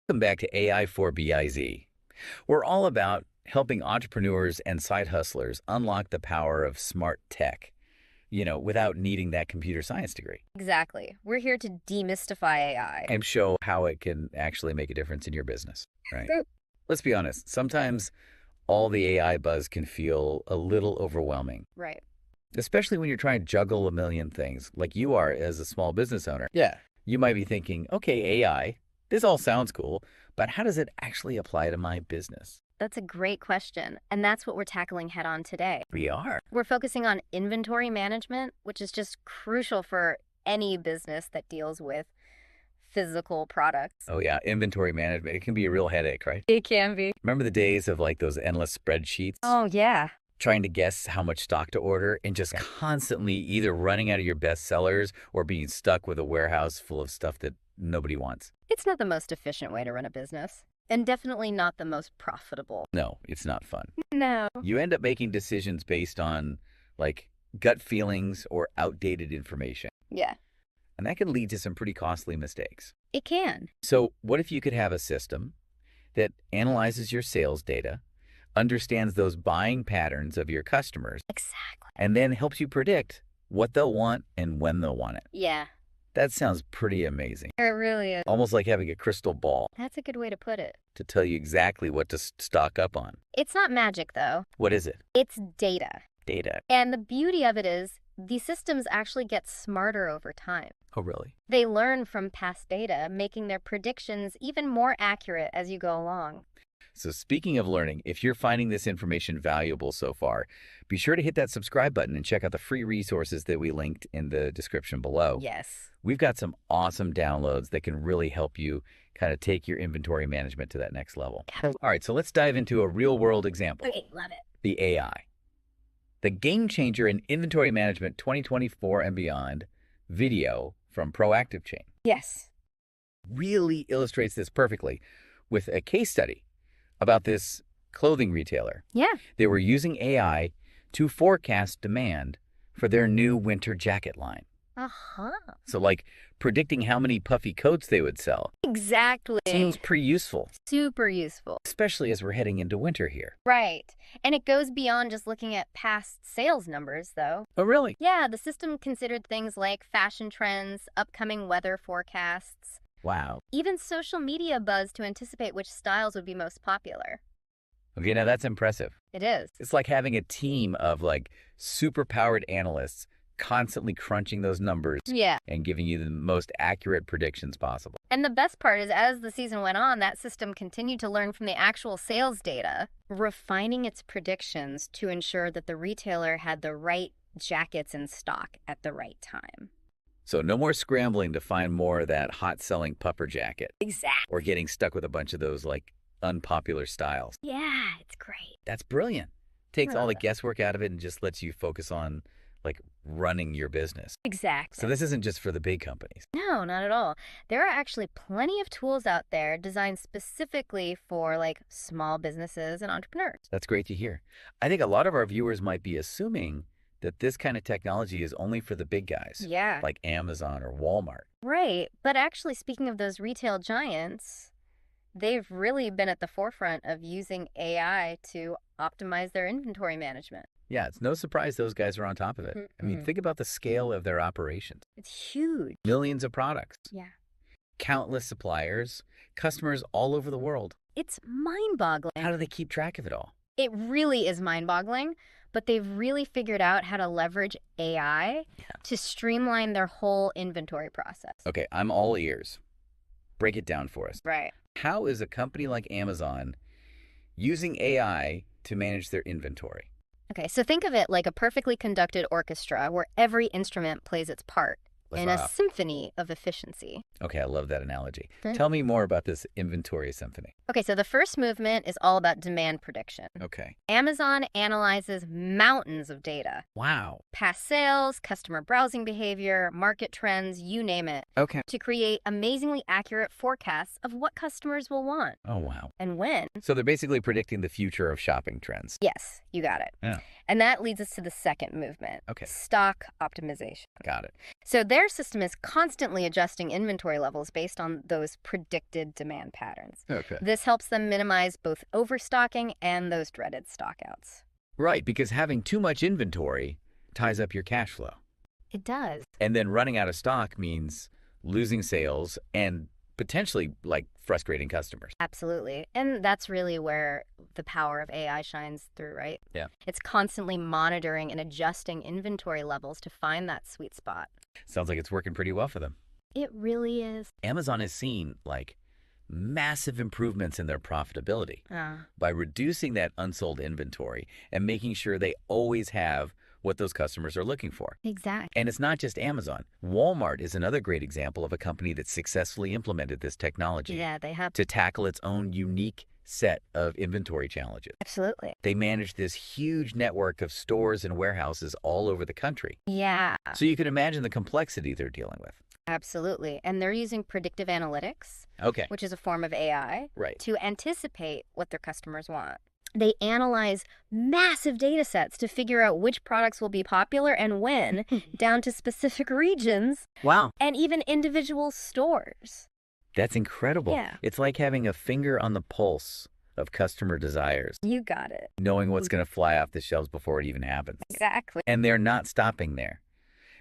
Welcome back to AI for BIZ. We're all about helping entrepreneurs and side hustlers unlock the power of smart tech, without needing that computer science degree, Exactly. We're here to demystify AI. and show how it can actually make a difference in your business, right? Let's be honest, sometimes all the AI buzz can feel a little overwhelming, Right. especially when you're trying to juggle a million things like you are as a small business owner. Yeah. You might be thinking, okay, AI, this all sounds cool, but how does it actually apply to my business? That's a great question. And that's what we're tackling head on today. We are. We're focusing on inventory management, which is just crucial for any business that deals with physical products. Oh yeah, inventory management. It can be a real headache, right? It can be. Remember the days of like those endless spreadsheets? Oh, yeah. Trying to guess how much stock to order and just constantly either running out of your best sellers or being stuck with a warehouse full of stuff that nobody wants. It's not the most efficient way to run a business, and definitely not the most profitable. No, it's not fun. No. You end up making decisions based on like gut feelings or outdated information. Yeah, And that can lead to some pretty costly mistakes. it can. So what if you could have a system that analyzes your sales data, understands those buying patterns of your customers, Exactly. and then helps you predict what they'll want and when they'll want it? Yeah, That sounds pretty amazing. it really is. Almost like having a crystal ball That's a good way to put it. to tell you exactly what to stock up on. It's not magic, though. What is it? It's data. Data. And the beauty of it is these systems actually get smarter over time. Oh, really? They learn from past data, making their predictions even more accurate as you go along. So speaking of learning, if you're finding this information valuable so far, be sure to hit that subscribe button and check out the free resources that we linked in the description below. Yes. We've got some awesome downloads that can really help you kind of take your inventory management to that next level. All right, so let's dive into a real-world example, Okay, love it. the AI. The Game Changer in Inventory Management 2024 and Beyond video from Proactive Chain Yes. really illustrates this perfectly with a case study about this clothing retailer. Yeah. They were using AI to forecast demand for their new winter jacket line. Uh-huh. So like predicting how many puffy coats they would sell Exactly. seems pretty useful, Super useful. especially as we're heading into winter here. Right. And it goes beyond just looking at past sales numbers, though. Oh, really? Yeah, the system considered things like fashion trends, upcoming weather forecasts, Wow. even social media buzz to anticipate which styles would be most popular. Okay, now that's impressive. It is. It's like having a team of like super powered analysts constantly crunching those numbers Yeah. and giving you the most accurate predictions possible. And the best part is, as the season went on, that system continued to learn from the actual sales data, refining its predictions to ensure that the retailer had the right jackets in stock at the right time. So no more scrambling to find more of that hot selling pupper jacket Exactly. or getting stuck with a bunch of those like unpopular styles. Yeah, it's great. That's brilliant. Takes all the Love it. guesswork out of it and just lets you focus on like running your business. Exactly. So this isn't just for the big companies. No, not at all. There are actually plenty of tools out there designed specifically for like small businesses and entrepreneurs. That's great to hear. I think a lot of our viewers might be assuming that this kind of technology is only for the big guys, Yeah. like Amazon or Walmart. Right. But actually, speaking of those retail giants, they've really been at the forefront of using AI to optimize their inventory management. Yeah, it's no surprise those guys are on top of it. I mean, Mhm. think about the scale of their operations. It's huge. Millions of products, Yeah. countless suppliers, customers all over the world. It's mind-boggling. How do they keep track of it all? It really is mind-boggling, but they've really figured out how to leverage AI to streamline their whole inventory process. Okay, I'm all ears. Break it down for us. Right. How is a company like Amazon using AI to manage their inventory? Okay, so think of it like a perfectly conducted orchestra where every instrument plays its part in a Wow. symphony of efficiency. Okay, I love that analogy. Okay. Tell me more about this inventory symphony. Okay, so the first movement is all about demand prediction. Okay. Amazon analyzes mountains of data. Wow. Past sales, customer browsing behavior, market trends, you name it, Okay. to create amazingly accurate forecasts of what customers will want Oh, wow. and when. So they're basically predicting the future of shopping trends. Yes, you got it. Yeah. And that leads us to the second movement. Okay. Stock optimization. Got it. So their their system is constantly adjusting inventory levels based on those predicted demand patterns. Okay. This helps them minimize both overstocking and those dreaded stockouts. Right, because having too much inventory ties up your cash flow. It does. And then running out of stock means losing sales and potentially like frustrating customers. Absolutely. And that's really where the power of AI shines through, right? Yeah. It's constantly monitoring and adjusting inventory levels to find that sweet spot. Sounds like it's working pretty well for them. It really is. Amazon has seen like massive improvements in their profitability by reducing that unsold inventory and making sure they always have what those customers are looking for. Exactly. And it's not just Amazon. Walmart is another great example of a company that successfully implemented this technology. Yeah, they have. To tackle its own unique set of inventory challenges. Absolutely. They manage this huge network of stores and warehouses all over the country. Yeah. So you can imagine the complexity they're dealing with. Absolutely. And they're using predictive analytics, Okay. which is a form of AI, Right. to anticipate what their customers want. They analyze massive data sets to figure out which products will be popular and when, down to specific regions Wow. and even individual stores. That's incredible. Yeah. It's like having a finger on the pulse of customer desires, You got it. knowing what's going to fly off the shelves before it even happens. Exactly. And they're not stopping there.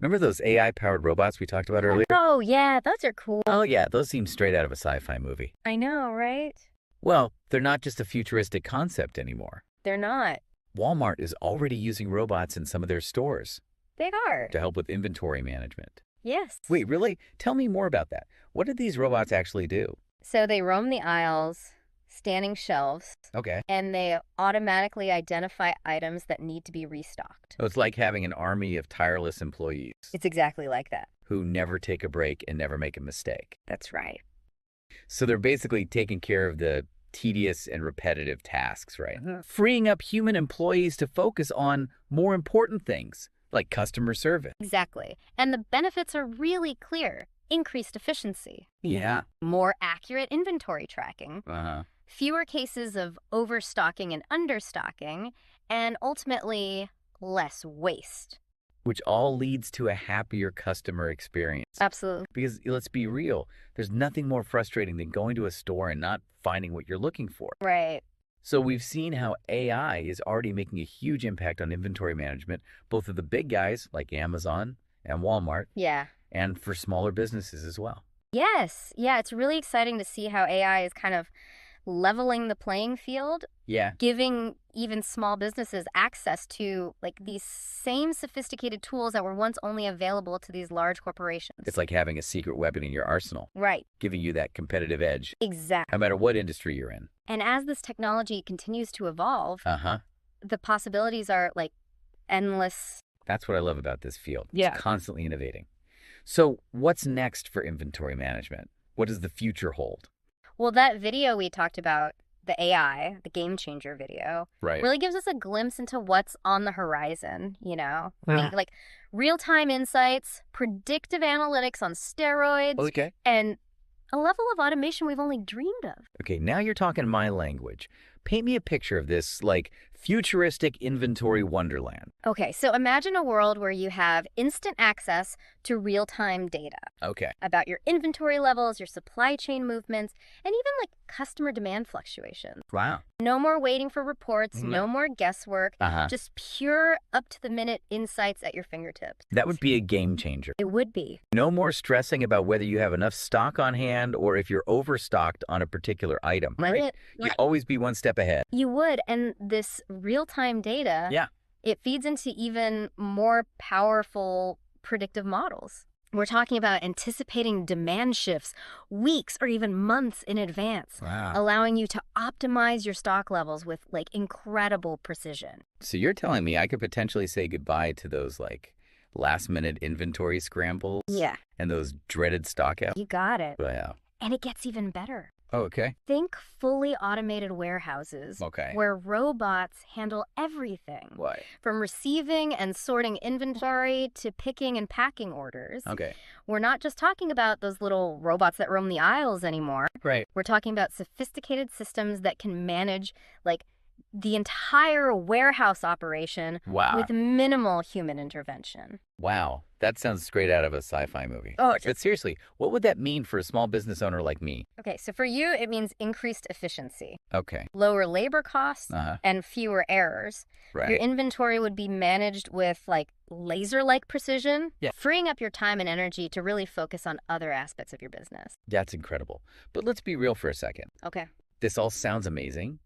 Remember those AI-powered robots we talked about earlier? Oh, yeah, those are cool. Oh, yeah. Those seem straight out of a sci-fi movie. I know, right? Well, they're not just a futuristic concept anymore. They're not. Walmart is already using robots in some of their stores They are. to help with inventory management. Yes. Wait, really? Tell me more about that. What did these robots actually do? So they roam the aisles, standing shelves, Okay. and they automatically identify items that need to be restocked. So it's like having an army of tireless employees It's exactly like that. who never take a break and never make a mistake. That's right. So they're basically taking care of the tedious and repetitive tasks, right? Freeing up human employees to focus on more important things like customer service. Exactly. And the benefits are really clear. Increased efficiency, Yeah. more accurate inventory tracking, Uh-huh. fewer cases of overstocking and understocking, and ultimately less waste. Which all leads to a happier customer experience. Absolutely. Because let's be real, there's nothing more frustrating than going to a store and not finding what you're looking for. Right. So we've seen how AI is already making a huge impact on inventory management, both of the big guys like Amazon and Walmart, Yeah. and for smaller businesses as well. Yes. Yeah, it's really exciting to see how AI is kind of leveling the playing field, Yeah. giving even small businesses access to like these same sophisticated tools that were once only available to these large corporations. It's like having a secret weapon in your arsenal, Right. giving you that competitive edge, Exactly. no matter what industry you're in. And as this technology continues to evolve, Uh-huh. the possibilities are like endless. That's what I love about this field. Yeah. It's constantly innovating. So what's next for inventory management? What does the future hold? Well, that video we talked about, the AI, the game changer video, Right. really gives us a glimpse into what's on the horizon, you know? Like real-time insights, predictive analytics on steroids, Okay. and a level of automation we've only dreamed of. Okay, now you're talking my language. Paint me a picture of this, like, futuristic inventory wonderland. Okay, so imagine a world where you have instant access to real-time data Okay. about your inventory levels, your supply chain movements, and even like customer demand fluctuations. Wow. No more waiting for reports, no more guesswork, Uh-huh. just pure up-to-the-minute insights at your fingertips. That would be a game changer. It would be. No more stressing about whether you have enough stock on hand or if you're overstocked on a particular item. Right? You'd always be one step ahead. You would, and this real-time data, Yeah. it feeds into even more powerful predictive models. We're talking about anticipating demand shifts weeks or even months in advance, Wow. allowing you to optimize your stock levels with like incredible precision. So you're telling me I could potentially say goodbye to those, like, last-minute inventory scrambles? Yeah. And those dreaded stockouts? You got it. Wow. And it gets even better. Oh, okay. Think fully automated warehouses Okay. where robots handle everything Why? from receiving and sorting inventory to picking and packing orders. Okay. We're not just talking about those little robots that roam the aisles anymore. Right. We're talking about sophisticated systems that can manage like the entire warehouse operation Wow. with minimal human intervention. Wow, that sounds straight out of a sci-fi movie. Oh, But seriously, what would that mean for a small business owner like me? okay, so for you, it means increased efficiency, Okay. lower labor costs, Uh-huh. and fewer errors. Your Right. inventory would be managed with like laser-like precision, Yeah. freeing up your time and energy to really focus on other aspects of your business. That's incredible. But let's be real for a second. Okay. This all sounds amazing,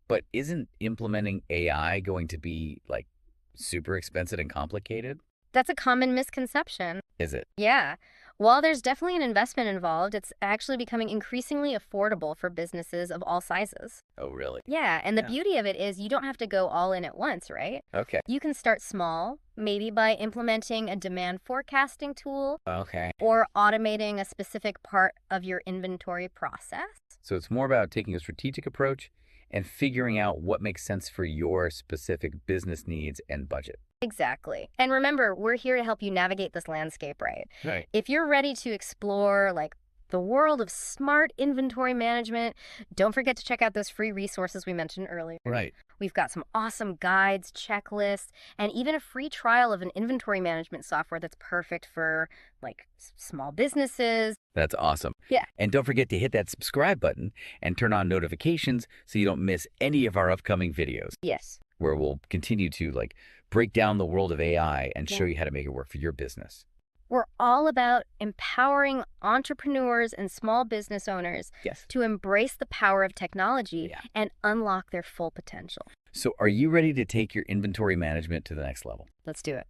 but isn't implementing AI going to be like super expensive and complicated? That's a common misconception. Is it? Yeah. While there's definitely an investment involved, it's actually becoming increasingly affordable for businesses of all sizes. Oh, really? Yeah, and the Yeah. beauty of it is you don't have to go all in at once, right? Okay. You can start small, maybe by implementing a demand forecasting tool Okay. or automating a specific part of your inventory process. So it's more about taking a strategic approach and figuring out what makes sense for your specific business needs and budget. Exactly. And remember, we're here to help you navigate this landscape, right? Right. If you're ready to explore like the world of smart inventory management, don't forget to check out those free resources we mentioned earlier. Right. We've got some awesome guides, checklists, and even a free trial of an inventory management software that's perfect for like small businesses. That's awesome. Yeah. And don't forget to hit that subscribe button and turn on notifications so you don't miss any of our upcoming videos Yes. where we'll continue to like break down the world of AI and show you how to make it work for your business. We're all about empowering entrepreneurs and small business owners Yes. to embrace the power of technology Yeah. and unlock their full potential. So are you ready to take your inventory management to the next level? Let's do it.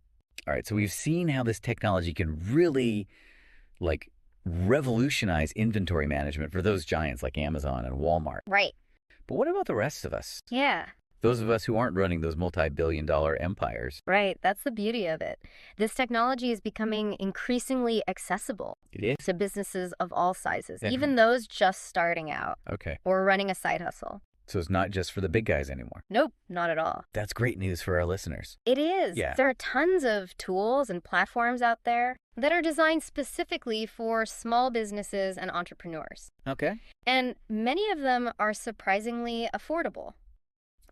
All right. So we've seen how this technology can really like revolutionize inventory management for those giants like Amazon and Walmart. Right. But what about the rest of us? Yeah. Those of us who aren't running those multi-billion-dollar empires. Right. That's the beauty of it. This technology is becoming increasingly accessible It is? to businesses of all sizes, Yeah. even those just starting out Okay. or running a side hustle. So it's not just for the big guys anymore. Nope, not at all. That's great news for our listeners. It is. Yeah. There are tons of tools and platforms out there that are designed specifically for small businesses and entrepreneurs. Okay. And many of them are surprisingly affordable.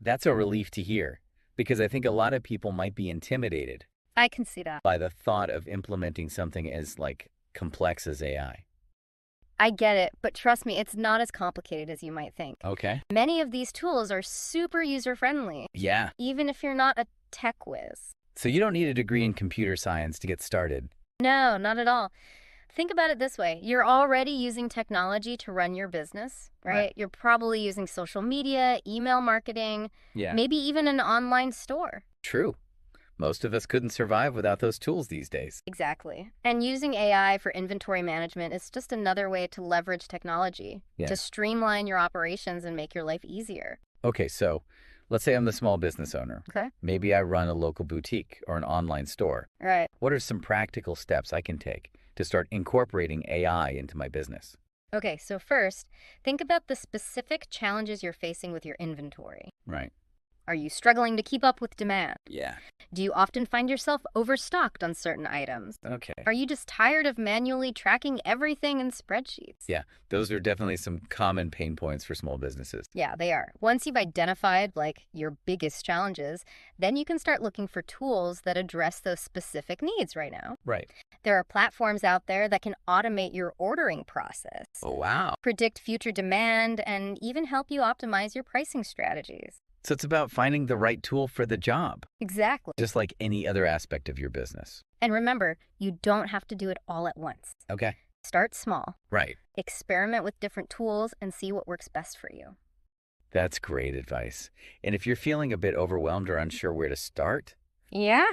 That's a relief to hear because I think a lot of people might be intimidated I can see that. by the thought of implementing something as like complex as AI. I get it, but trust me, it's not as complicated as you might think. Okay. Many of these tools are super user-friendly, Yeah. even if you're not a tech whiz. So you don't need a degree in computer science to get started. No, not at all. Think about it this way. You're already using technology to run your business, right? Right. You're probably using social media, email marketing, Yeah. maybe even an online store. True. Most of us couldn't survive without those tools these days. Exactly. And using AI for inventory management is just another way to leverage technology Yeah. to streamline your operations and make your life easier. Okay, so let's say I'm the small business owner. Okay. Maybe I run a local boutique or an online store. Right. What are some practical steps I can take to start incorporating AI into my business? Okay, so first, think about the specific challenges you're facing with your inventory. Right. Are you struggling to keep up with demand? Yeah. Do you often find yourself overstocked on certain items? Okay. Are you just tired of manually tracking everything in spreadsheets? Yeah, those are definitely some common pain points for small businesses. Yeah, they are. Once you've identified like your biggest challenges, then you can start looking for tools that address those specific needs right now. Right. There are platforms out there that can automate your ordering process, Oh, wow. predict future demand, and even help you optimize your pricing strategies. So it's about finding the right tool for the job, Exactly. just like any other aspect of your business. And remember, you don't have to do it all at once. Okay. Start small, Right. experiment with different tools, and see what works best for you. That's great advice. And if you're feeling a bit overwhelmed or unsure where to start, Yeah?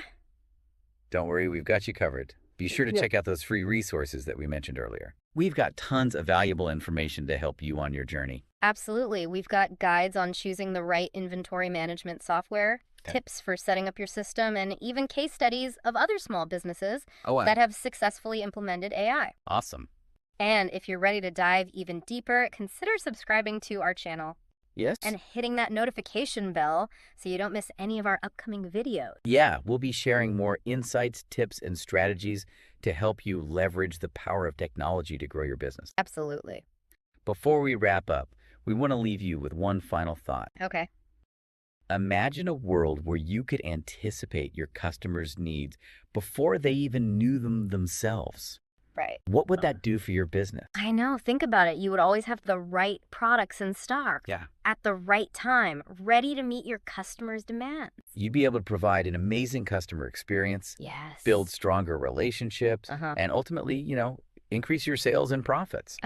don't worry, we've got you covered. Be sure to check out those free resources that we mentioned earlier. We've got tons of valuable information to help you on your journey. Absolutely. We've got guides on choosing the right inventory management software, Okay. tips for setting up your system, and even case studies of other small businesses Oh, wow. that have successfully implemented AI. Awesome. And if you're ready to dive even deeper, consider subscribing to our channel Yes? and hitting that notification bell so you don't miss any of our upcoming videos. Yeah, we'll be sharing more insights, tips, and strategies to help you leverage the power of technology to grow your business. Absolutely. Before we wrap up, we want to leave you with one final thought. Okay. Imagine a world where you could anticipate your customers' needs before they even knew them themselves. Right. What would that do for your business? I know. Think about it. You would always have the right products in stock. Yeah. At the right time, ready to meet your customers' demands. You'd be able to provide an amazing customer experience, Yes. build stronger relationships, and ultimately, increase your sales and profits.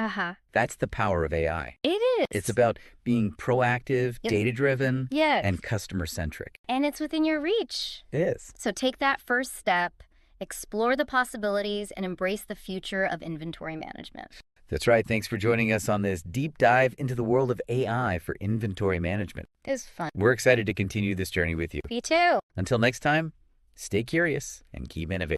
That's the power of AI. It is. It's about being proactive, Yep. data-driven, Yes. and customer-centric. And it's within your reach. It is. So take that first step, explore the possibilities, and embrace the future of inventory management. That's right. Thanks for joining us on this deep dive into the world of AI for inventory management. It was fun. We're excited to continue this journey with you. Me too. Until next time, stay curious and keep innovating.